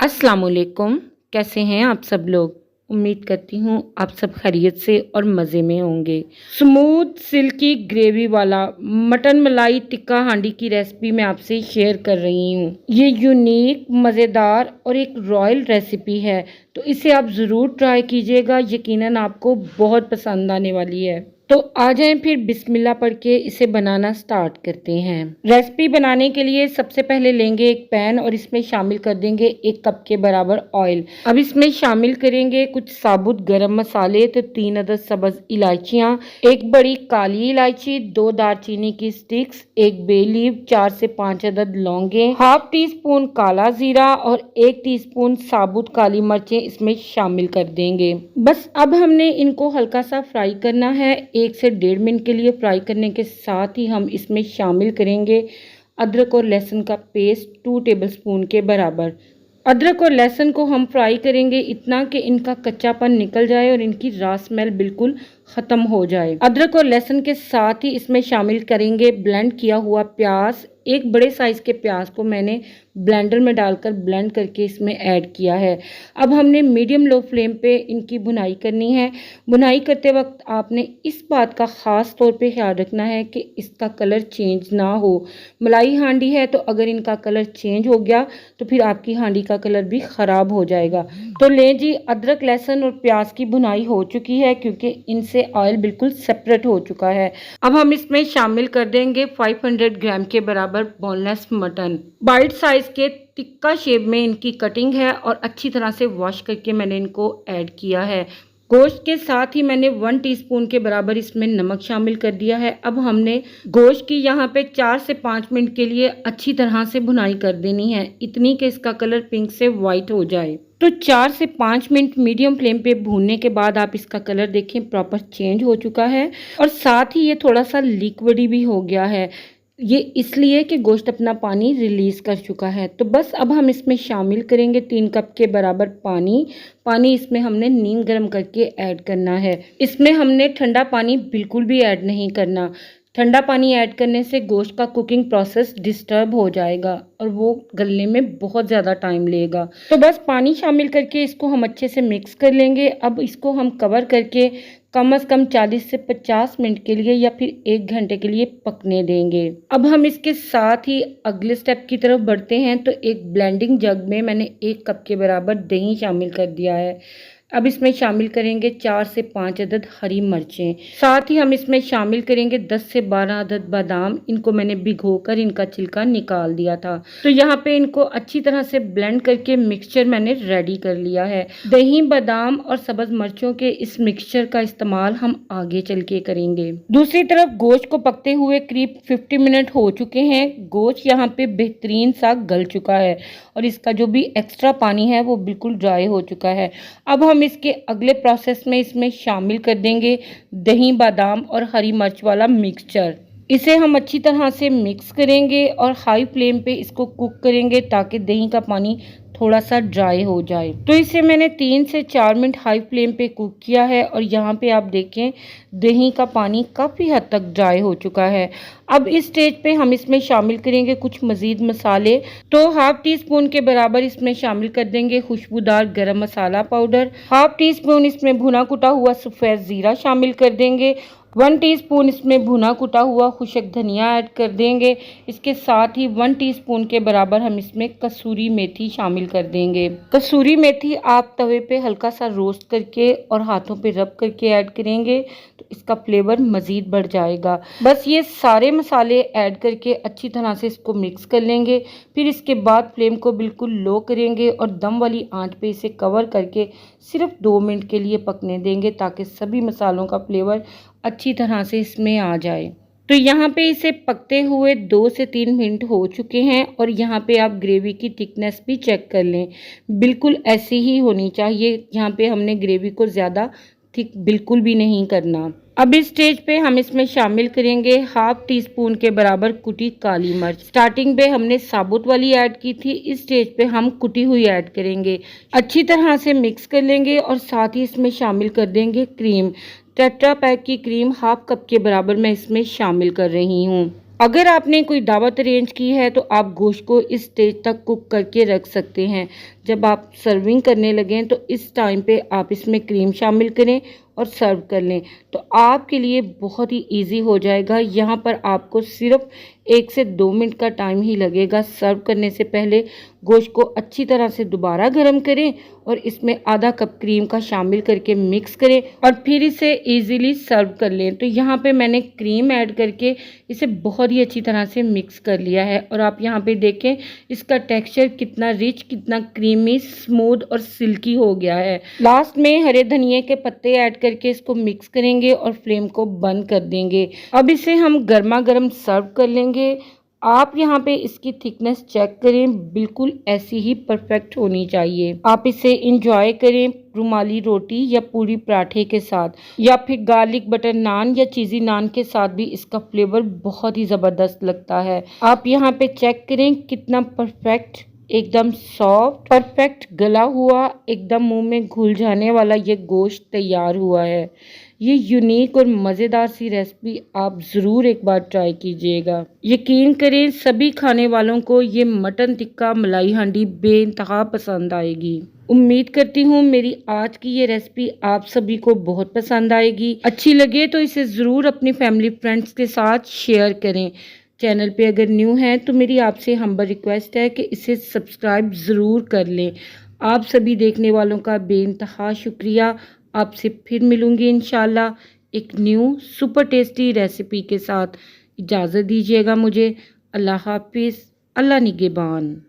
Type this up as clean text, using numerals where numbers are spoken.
अस्सलाम वालेकुम। कैसे हैं आप सब लोग? उम्मीद करती हूँ आप सब खैरियत से और मज़े में होंगे। स्मूथ सिल्की ग्रेवी वाला मटन मलाई टिक्का हांडी की रेसिपी मैं आपसे शेयर कर रही हूँ। ये यूनिक, मज़ेदार और एक रॉयल रेसिपी है, तो इसे आप ज़रूर ट्राई कीजिएगा। यकीनन आपको बहुत पसंद आने वाली है। तो आ जाएं फिर बिस्मिल्लाह पढ़ के इसे बनाना स्टार्ट करते हैं। रेसिपी बनाने के लिए सबसे पहले लेंगे एक पैन और इसमें शामिल कर देंगे 1 कप के बराबर ऑयल। अब इसमें शामिल करेंगे कुछ साबुत गरम मसाले, तो 3 अदद सब्ज इलायचियाँ, 1 बड़ी काली इलायची, 2 दालचीनी की स्टिक्स, 1 बे लीफ, 4 से 5 अदद लौंगे, हाफ टी स्पून काला जीरा और 1 टीस्पून साबुत काली मिर्चें इसमें शामिल कर देंगे। बस अब हमने इनको हल्का सा फ्राई करना है। 1 से 1.5 मिनट के लिए फ्राई करने के साथ ही हम इसमें शामिल करेंगे अदरक और लहसुन का पेस्ट 2 टेबलस्पून के बराबर। अदरक और लहसुन को हम फ्राई करेंगे इतना कि इनका कच्चापन निकल जाए और इनकी रॉ स्मेल बिल्कुल ख़त्म हो जाए। अदरक और लहसुन के साथ ही इसमें शामिल करेंगे ब्लेंड किया हुआ प्याज। 1 बड़े साइज़ के प्याज को मैंने ब्लेंडर में डालकर ब्लेंड करके इसमें ऐड किया है। अब हमने मीडियम लो फ्लेम पे इनकी भुनाई करनी है। भुनाई करते वक्त आपने इस बात का ख़ास तौर पे ख्याल रखना है कि इसका कलर चेंज ना हो। मलाई हांडी है, तो अगर इनका कलर चेंज हो गया तो फिर आपकी हांडी का कलर भी ख़राब हो जाएगा। तो लें जी, अदरक लहसुन और प्याज की भुनाई हो चुकी है क्योंकि इनसे ऑयल बिल्कुल सेपरेट हो चुका है। अब हम इसमें शामिल कर देंगे 500 ग्राम के बराबर बोनलेस मटन। बाइट साइज के टिक्का शेप में इनकी कटिंग है और अच्छी तरह से वॉश करके मैंने इनको ऐड किया है। गोश्त के साथ ही मैंने 1 टीस्पून के बराबर इसमें नमक शामिल कर दिया है। अब हमने गोश्त की यहाँ पे 4 से 5 मिनट के लिए अच्छी तरह से भुनाई कर देनी है, इतनी कि इसका कलर पिंक से वाइट हो जाए। तो 4 से 5 मिनट मीडियम फ्लेम पे भूनने के बाद आप इसका कलर देखें प्रॉपर चेंज हो चुका है और साथ ही ये थोड़ा सा लिक्विडी भी हो गया है। ये इसलिए कि गोश्त अपना पानी रिलीज़ कर चुका है। तो बस अब हम इसमें शामिल करेंगे 3 कप के बराबर पानी इसमें हमने नीम गर्म करके ऐड करना है। इसमें हमने ठंडा पानी बिल्कुल भी ऐड नहीं करना। ठंडा पानी ऐड करने से गोश्त का कुकिंग प्रोसेस डिस्टर्ब हो जाएगा और वो गलने में बहुत ज़्यादा टाइम लेगा। तो बस पानी शामिल करके इसको हम अच्छे से मिक्स कर लेंगे। अब इसको हम कवर करके कम से कम 40 से 50 मिनट के लिए या फिर 1 घंटे के लिए पकने देंगे। अब हम इसके साथ ही अगले स्टेप की तरफ बढ़ते हैं। तो एक ब्लेंडिंग जग में मैंने 1 कप के बराबर दही शामिल कर दिया है। अब इसमें शामिल करेंगे 4 से 5 अदद हरी मिर्चें। साथ ही हम इसमें शामिल करेंगे 10 से 12 अदद बादाम। इनको मैंने भिगोकर इनका छिलका निकाल दिया था। तो यहाँ पे इनको अच्छी तरह से ब्लेंड करके मिक्सचर मैंने रेडी कर लिया है। दही, बादाम और सब्ज मिर्चों के इस मिक्सचर का इस्तेमाल हम आगे चल के करेंगे। दूसरी तरफ गोश्त को पकते हुए करीब 50 मिनट हो चुके हैं। गोश्त यहाँ पे बेहतरीन सा गल चुका है और इसका जो भी एक्स्ट्रा पानी है वो बिल्कुल ड्राई हो चुका है। अब हम इसके अगले प्रोसेस में इसमें शामिल कर देंगे दही, बादाम और हरी मिर्च वाला मिक्सचर। इसे हम अच्छी तरह से मिक्स करेंगे और हाई फ्लेम पे इसको कुक करेंगे ताकि दही का पानी थोड़ा सा ड्राई हो जाए। तो इसे मैंने 3 से 4 मिनट हाई फ्लेम पे कुक किया है और यहाँ पे आप देखें दही का पानी काफ़ी हद तक ड्राई हो चुका है। अब इस स्टेज पे हम इसमें शामिल करेंगे कुछ मज़ीद मसाले। तो हाफ टी स्पून के बराबर इसमें शामिल कर देंगे खुशबूदार गरम मसाला पाउडर। हाफ टी स्पून इसमें भुना कुटा हुआ सफ़ेद ज़ीरा शामिल कर देंगे। 1 टीस्पून इसमें भुना कुटा हुआ खुशक धनिया ऐड कर देंगे। इसके साथ ही 1 टीस्पून के बराबर हम इसमें कसूरी मेथी शामिल कर देंगे। कसूरी मेथी आप तवे पे हल्का सा रोस्ट करके और हाथों पे रब करके ऐड करेंगे तो इसका फ्लेवर मज़ीद बढ़ जाएगा। बस ये सारे मसाले ऐड करके अच्छी तरह से इसको मिक्स कर लेंगे। फिर इसके बाद फ्लेम को बिल्कुल लो करेंगे और दम वाली आंच पे इसे कवर करके सिर्फ 2 मिनट के लिए पकने देंगे ताकि सभी मसालों का फ्लेवर अच्छी तरह से इसमें आ जाए। तो यहाँ पे इसे पकते हुए 2 से 3 मिनट हो चुके हैं और यहाँ पे आप ग्रेवी की थिकनेस भी चेक कर लें, बिल्कुल ऐसी ही होनी चाहिए। यहाँ पे हमने ग्रेवी को ज़्यादा थिक बिल्कुल भी नहीं करना। अब इस स्टेज पे हम इसमें शामिल करेंगे हाफ टी स्पून के बराबर कुटी काली मिर्च। स्टार्टिंग पे हमने साबुत वाली ऐड की थी, इस स्टेज पे हम कुटी हुई ऐड करेंगे। अच्छी तरह से मिक्स कर लेंगे और साथ ही इसमें शामिल कर देंगे क्रीम। टेट्रा पैक की क्रीम हाफ कप के बराबर मैं इसमें शामिल कर रही हूँ। अगर आपने कोई दावत अरेंज की है तो आप गोश्त को इस स्टेज तक कुक करके रख सकते हैं। जब आप सर्विंग करने लगें तो इस टाइम पे आप इसमें क्रीम शामिल करें और सर्व कर लें, तो आपके लिए बहुत ही इजी हो जाएगा। यहाँ पर आपको सिर्फ 1 से 2 मिनट का टाइम ही लगेगा। सर्व करने से पहले गोश्त को अच्छी तरह से दोबारा गर्म करें और इसमें आधा कप क्रीम का शामिल करके मिक्स करें और फिर इसे इजीली सर्व कर लें। तो यहाँ पे मैंने क्रीम ऐड करके इसे बहुत ही अच्छी तरह से मिक्स कर लिया है और आप यहाँ पे देखें इसका टेक्सचर कितना रिच, कितना क्रीमी, स्मूथ और सिल्की हो गया है। लास्ट में हरे धनिए के पत्ते ऐड करके इसको मिक्स करेंगे और फ्लेम को बंद कर देंगे। अब इसे हम गर्मा गर्म सर्व कर लेंगे। आप यहाँ पे इसकी थिकनेस चेक करें, बिल्कुल ऐसी ही परफेक्ट होनी चाहिए। आप इसे इंजॉय करें रुमाली रोटी या पूरी पराठे के साथ, या फिर गार्लिक बटर नान या चीज़ी नान के साथ भी इसका फ्लेवर बहुत ही ज़बरदस्त लगता है। आप यहाँ पे चेक करें कितना परफेक्ट, एकदम सॉफ्ट, परफेक्ट गला हुआ, एकदम मुंह में घुल जाने वाला ये गोश्त तैयार हुआ है। ये यूनिक और मज़ेदार सी रेसिपी आप ज़रूर एक बार ट्राई कीजिएगा। यकीन करें सभी खाने वालों को ये मटन टिक्का मलाई हांडी बेइंतहा पसंद आएगी। उम्मीद करती हूँ मेरी आज की ये रेसिपी आप सभी को बहुत पसंद आएगी। अच्छी लगे तो इसे ज़रूर अपनी फैमिली फ्रेंड्स के साथ शेयर करें। चैनल पे अगर न्यू हैं तो मेरी आपसे हम्बल रिक्वेस्ट है कि इसे सब्सक्राइब ज़रूर कर लें। आप सभी देखने वालों का बेइंतहा शुक्रिया। आपसे फिर मिलूँगी इंशाल्लाह एक न्यू सुपर टेस्टी रेसिपी के साथ। इजाज़त दीजिएगा मुझे। अल्लाह हाफिज़। अल्लाह निगहबान।